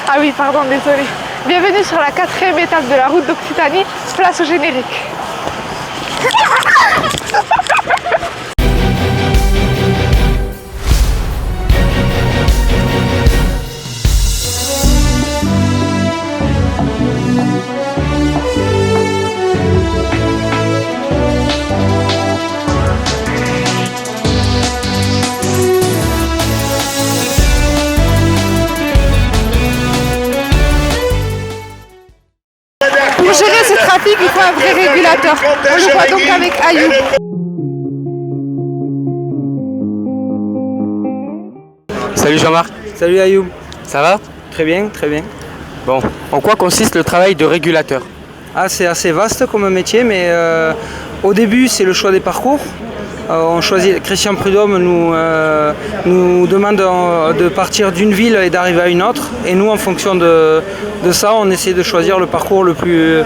Ah oui, pardon, désolé. Bienvenue sur la 4e étape de la route d'Occitanie, place au générique. Pour gérer ce trafic, il faut un vrai régulateur. On le voit donc avec Ayoub. Salut Jean-Marc. Salut Ayoub. Ça va? Très bien, très bien. Bon, en quoi consiste le travail de régulateur? C'est assez vaste comme métier, mais au début c'est le choix des parcours. On choisit, Christian Prudhomme nous demande de partir d'une ville et d'arriver à une autre. Et nous, en fonction de ça, on essaie de choisir le parcours le plus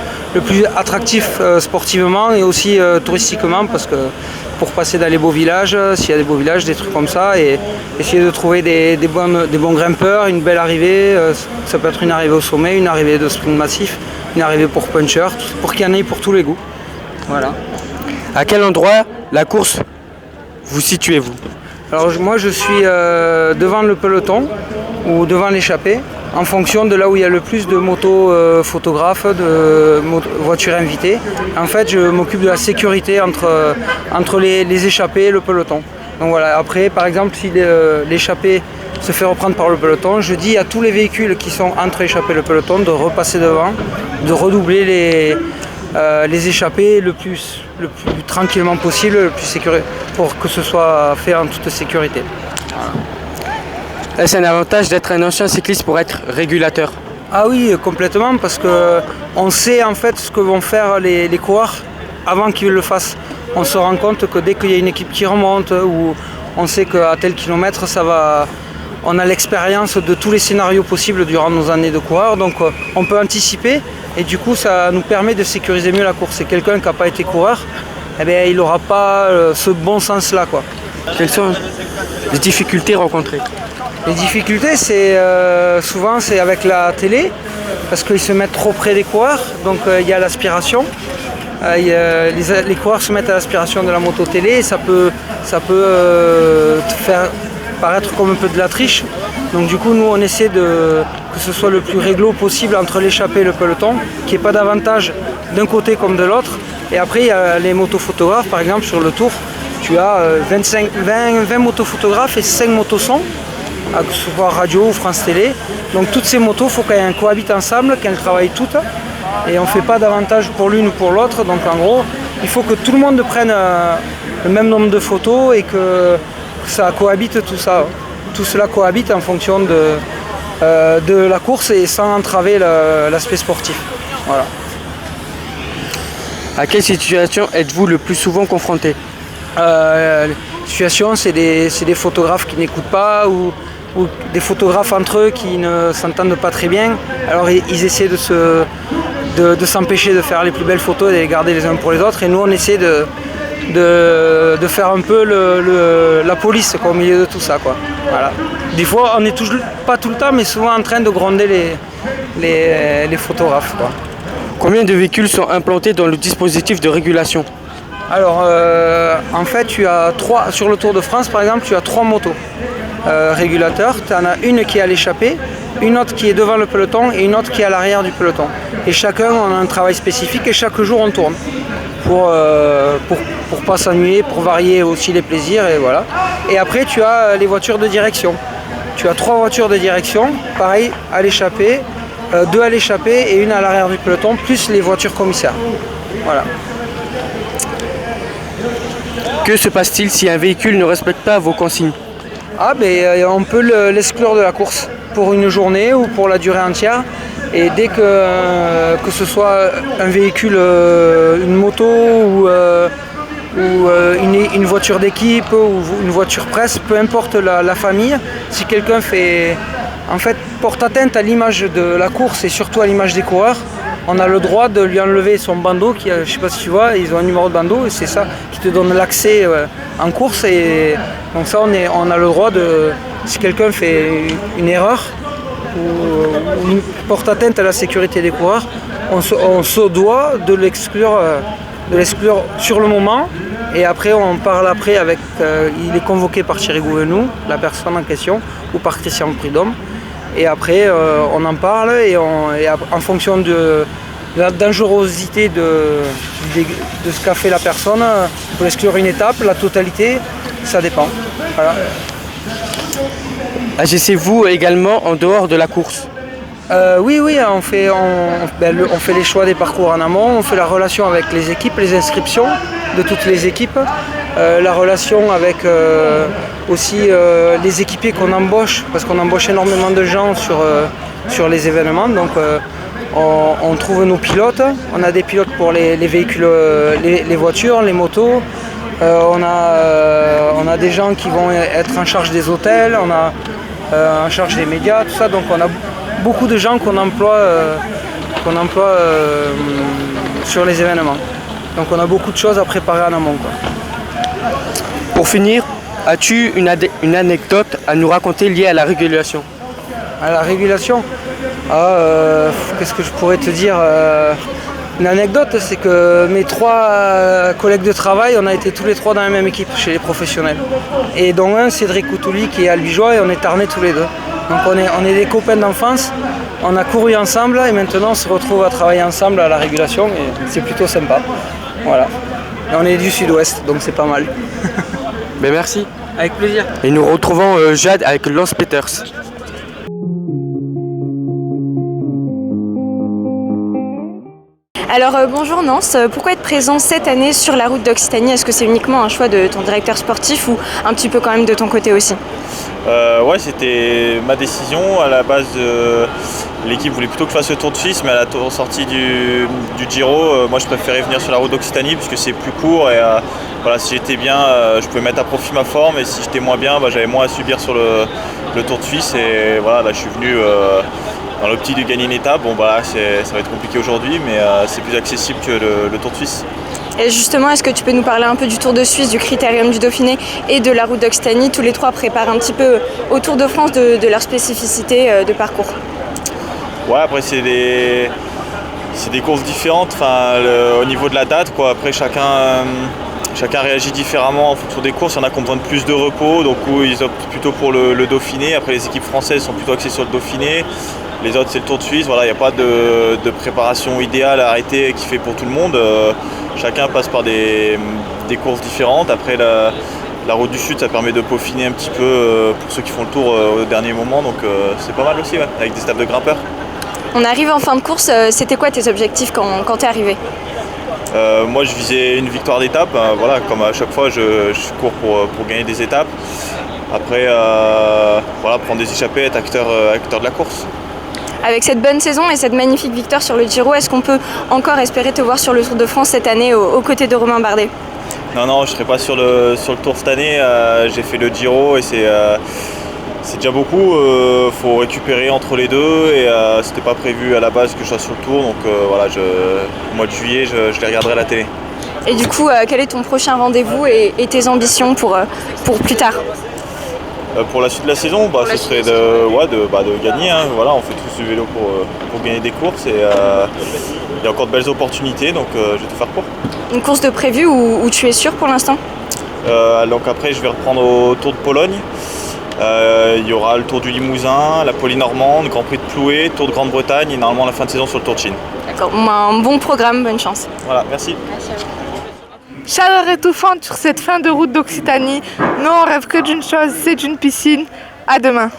attractif sportivement et aussi touristiquement, parce que pour passer dans les beaux villages, s'il y a des beaux villages, des trucs comme ça, et essayer de trouver des bons grimpeurs, une belle arrivée. Ça peut être une arrivée au sommet, une arrivée de sprint massif, une arrivée pour puncher, pour qu'il y en ait pour tous les goûts. Voilà. À quel endroit la course vous situez-vous? Alors moi je suis devant le peloton ou devant l'échappée, en fonction de là où il y a le plus de motos photographes, de voitures invitées. En fait, je m'occupe de la sécurité entre les échappées et le peloton. Donc voilà, après par exemple si l'échappée se fait reprendre par le peloton, je dis à tous les véhicules qui sont entre l'échappée et le peloton de repasser devant, de redoubler les échappées le plus tranquillement possible, le plus sécurisé, pour que ce soit fait en toute sécurité. Voilà. Est-ce un avantage d'être un ancien cycliste pour être régulateur? Ah oui, complètement, parce qu'on sait en fait ce que vont faire les coureurs avant qu'ils le fassent. On se rend compte que dès qu'il y a une équipe qui remonte, ou on sait qu'à tel kilomètre ça va. On a l'expérience de tous les scénarios possibles durant nos années de coureurs, donc on peut anticiper et du coup ça nous permet de sécuriser mieux la course. Et quelqu'un qui n'a pas été coureur, eh bien, il n'aura pas ce bon sens-là, quoi. Quelles sont les difficultés rencontrées? Les difficultés, souvent c'est avec la télé, parce qu'ils se mettent trop près des coureurs, donc il y a l'aspiration. Les coureurs se mettent à l'aspiration de la moto télé et ça peut te faire paraître comme un peu de la triche. Donc du coup nous on essaie que ce soit le plus réglo possible entre l'échappée et le peloton, qu'il n'y ait pas d'avantage d'un côté comme de l'autre. Et après il y a les motophotographes, par exemple sur le tour, tu as 20 motophotographes et 5 motosons, que ce soit radio ou France Télé. Donc toutes ces motos, il faut qu'elles cohabitent ensemble, qu'elles travaillent toutes. Et on ne fait pas d'avantage pour l'une ou pour l'autre. Donc en gros, il faut que tout le monde prenne le même nombre de photos et que ça cohabite tout ça. Tout cela cohabite en fonction de la course et sans entraver l'aspect sportif. Voilà. À quelle situation êtes-vous le plus souvent confronté? Situation, c'est des photographes qui n'écoutent pas ou des photographes entre eux qui ne s'entendent pas très bien. Alors ils essaient de s'empêcher de faire les plus belles photos et de les garder les uns pour les autres. Et nous on essaie de faire un peu la police, quoi, au milieu de tout ça, quoi. Voilà. Des fois on n'est pas tout le temps, mais souvent en train de gronder les photographes, quoi. Combien de véhicules sont implantés dans le dispositif de régulation? Alors en fait sur le Tour de France par exemple, tu as 3 motos régulateurs. Tu en as une qui est à l'échappée, une autre qui est devant le peloton et une autre qui est à l'arrière du peloton. Et chacun on a un travail spécifique et chaque jour on tourne pour pas s'ennuyer, pour varier aussi les plaisirs, et voilà. Et après tu as les voitures de direction. Tu as 3 voitures de direction, pareil à l'échappée, 2 à l'échappée et une à l'arrière du peloton, plus les voitures commissaires. Voilà. Que se passe-t-il si un véhicule ne respecte pas vos consignes? On peut l'exclure de la course pour une journée ou pour la durée entière. Et dès que ce soit un véhicule, une moto ou une voiture d'équipe ou une voiture presse, peu importe la famille, si quelqu'un porte atteinte à l'image de la course et surtout à l'image des coureurs, on a le droit de lui enlever son bandeau, je ne sais pas si tu vois, ils ont un numéro de bandeau et c'est ça qui te donne l'accès en course. Et donc ça, on a le droit si quelqu'un fait une erreur ou porte atteinte à la sécurité des coureurs, on se doit de l'exclure sur le moment. Et après, on parle après avec, il est convoqué par Thierry Gouvenou, la personne en question, ou par Christian Prudhomme. Et après, on en parle et en fonction de la dangerosité de ce qu'a fait la personne, on peut exclure une étape, la totalité, ça dépend. Voilà. Agissez-vous également en dehors de la course? Oui, on fait les choix des parcours en amont, on fait la relation avec les équipes, les inscriptions de toutes les équipes, la relation avec aussi les équipiers qu'on embauche, parce qu'on embauche énormément de gens sur les événements. Donc on trouve nos pilotes, on a des pilotes pour les véhicules, les voitures, les motos, on a des gens qui vont être en charge des hôtels, on a en charge des médias, tout ça. Donc on a beaucoup de gens qu'on emploie sur les événements. Donc on a beaucoup de choses à préparer en amont, quoi. Pour finir, as-tu une anecdote à nous raconter liée à la régulation? À la régulation, qu'est-ce que je pourrais te dire? Une anecdote, c'est que mes 3 collègues de travail, on a été tous les 3 dans la même équipe chez les professionnels. Et dont un, Cédric Coutouli, qui est albigeois, et on est tarnés tous les 2. Donc on est des copains d'enfance, on a couru ensemble et maintenant on se retrouve à travailler ensemble à la régulation et c'est plutôt sympa. Voilà. Et on est du sud-ouest, donc c'est pas mal. Ben merci. Avec plaisir. Et nous retrouvons Jade avec Lance Peters. Alors bonjour Nance, pourquoi être présent cette année sur la route d'Occitanie? Est-ce que c'est uniquement un choix de ton directeur sportif ou un petit peu quand même de ton côté aussi? Ouais, c'était ma décision. À la base, l'équipe voulait plutôt que je fasse le Tour de Suisse, mais à la sortie du Giro, moi je préférais venir sur la route d'Occitanie puisque c'est plus court et voilà, si j'étais bien, je pouvais mettre à profit ma forme et si j'étais moins bien, j'avais moins à subir sur le Tour de Suisse et voilà, là je suis venu dans l'optique de gagner une étape. Bon bah ça va être compliqué aujourd'hui, mais c'est plus accessible que le Tour de Suisse. Et justement, est-ce que tu peux nous parler un peu du Tour de Suisse, du Critérium du Dauphiné et de la route d'Occitanie? Tous les 3 préparent un petit peu au Tour de France de leur spécificité de parcours. Ouais, après c'est des courses différentes, au niveau de la date, quoi. Après chacun réagit différemment en fonction des courses. Il y en a qui ont besoin de plus de repos, donc ils optent plutôt pour le Dauphiné. Après les équipes françaises sont plutôt axées sur le Dauphiné. Les autres c'est le Tour de Suisse. Voilà, il n'y a pas de préparation idéale à arrêter qui fait pour tout le monde. Chacun passe par des courses différentes. Après la route du Sud, ça permet de peaufiner un petit peu pour ceux qui font le tour au dernier moment. Donc c'est pas mal aussi, ouais, avec des staffs de grimpeurs. On arrive en fin de course, c'était quoi tes objectifs quand tu es arrivé? Moi je visais une victoire d'étape, voilà, comme à chaque fois je cours pour gagner des étapes. Après voilà, prendre des échappées, être acteur de la course. Avec cette bonne saison et cette magnifique victoire sur le Giro, est-ce qu'on peut encore espérer te voir sur le Tour de France cette année aux côtés de Romain Bardet? Non, je ne serai pas sur le Tour cette année. J'ai fait le Giro et c'est déjà beaucoup. Faut récupérer entre les deux et c'était pas prévu à la base que je sois sur le Tour. Donc voilà, au mois de juillet, je les regarderai à la télé. Et du coup, quel est ton prochain rendez-vous et tes ambitions pour plus tard? Pour la suite de la saison, ce serait de gagner. Hein. Voilà, on fait tous du vélo pour gagner des courses et il y a encore de belles opportunités, donc je vais tout faire pour. Une course de prévu où tu es sûr pour l'instant? Donc après, je vais reprendre au Tour de Pologne. Il y aura le Tour du Limousin, la Polynormande, Grand Prix de Ploué, Tour de Grande-Bretagne et normalement la fin de saison sur le Tour de Chine. D'accord, un bon programme, bonne chance. Voilà, merci. Chaleur étouffante sur cette fin de route d'Occitanie. Nous, on rêve que d'une chose, c'est d'une piscine. À demain.